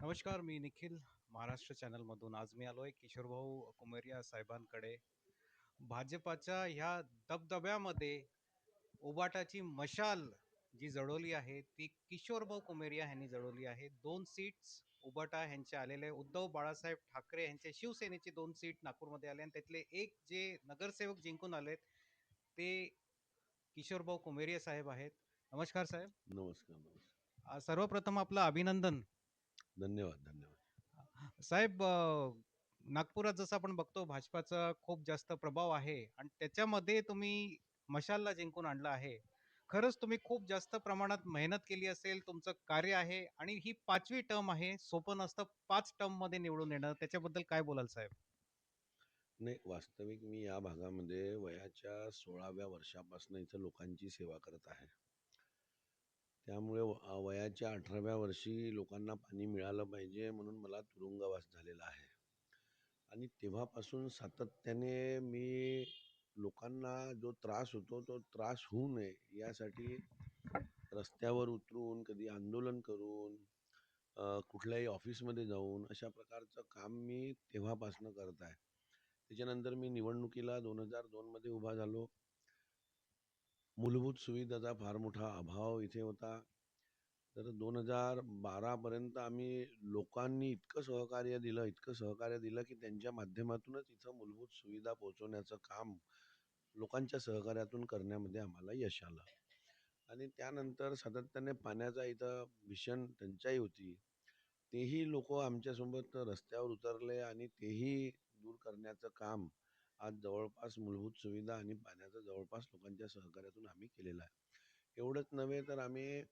नमस्कार, मी निखिल महाराष्ट्र चॅनलमधून. आज मी आलोय किशोरभाऊ कुमेरिया साहेबांकडे. भाजपाच्या ह्या दबदब्यामध्ये उबाटाची मशाल जी जळवली आहे, ती किशोरभाऊ कुमेरिया ह्यांनी जळवली आहे. 2 सीट्स उबाटा ह्यांचे आलेले. उद्धव बाळासाहेब ठाकरे यांचे शिवसेनेची 2 सीट नागपूरमध्ये आले आणि त्यातले एक जे नगरसेवक जिंकून आलेत, ते किशोरभाऊ कुमेरिया साहेब आहेत. नमस्कार साहेब. नमस्कार, नमस्कार. सर्वप्रथम आपलं अभिनंदन. धन्यवाद, धन्यवाद. साहेब, नागपुरात जसं आपण बघतो भाजपाचा खूप जास्त प्रभाव आहे आणि त्याच्यामध्ये तुम्ही मशालला जिंकून आणलं आहे. खरंच तुम्ही खूप जास्त प्रमाणात मेहनत केली असेल, तुमचं कार्य आहे आणि ही 5वी टर्म आहे. सोपं नसतं 5 टर्ममध्ये निवडून येणं. त्याच्याबद्दल काय बोलाल साहेब? नाही, वास्तविक मी या भागामध्ये वयाच्या 16व्या वर्षापासून इथं लोकांची सेवा करत आहे. त्यामुळे वयाच्या 18व्या वर्षी लोकांना पाणी मिळालं पाहिजे म्हणून मला तुरुंगवास झालेला आहे. आणि तेव्हापासून सातत्याने मी लोकांना जो त्रास होतो, तो त्रास होऊ नये यासाठी रस्त्यावर उतरून, कधी आंदोलन करून, कुठल्याही ऑफिसमध्ये जाऊन अशा प्रकारचं काम मी तेव्हापासून करत आहे. त्याच्यानंतर मी निवडणुकीला 2002मध्ये उभा झालो. मूलभूत सुविधाचा फार मोठा अभाव इथे होता. तर 2012पर्यंत आम्ही लोकांनी इतकं सहकार्य दिलं की त्यांच्या माध्यमातूनच इथं मूलभूत सुविधा पोहोचवण्याचं काम लोकांच्या सहकार्यातून करण्यामध्ये आम्हाला यश आलं. आणि त्यानंतर सातत्याने पाण्याचा इथं भीषण टंचाई होती. तेही लोकं आमच्यासोबत रस्त्यावर उतरले आणि तेही दूर करण्याचं काम आज जवळपास मूलभूत सुविधा आणि पाण्याचं जवळपास लोकांच्या सहकार्यातून आम्ही केलेलं आहे. एवढंच नव्हे तर आम्ही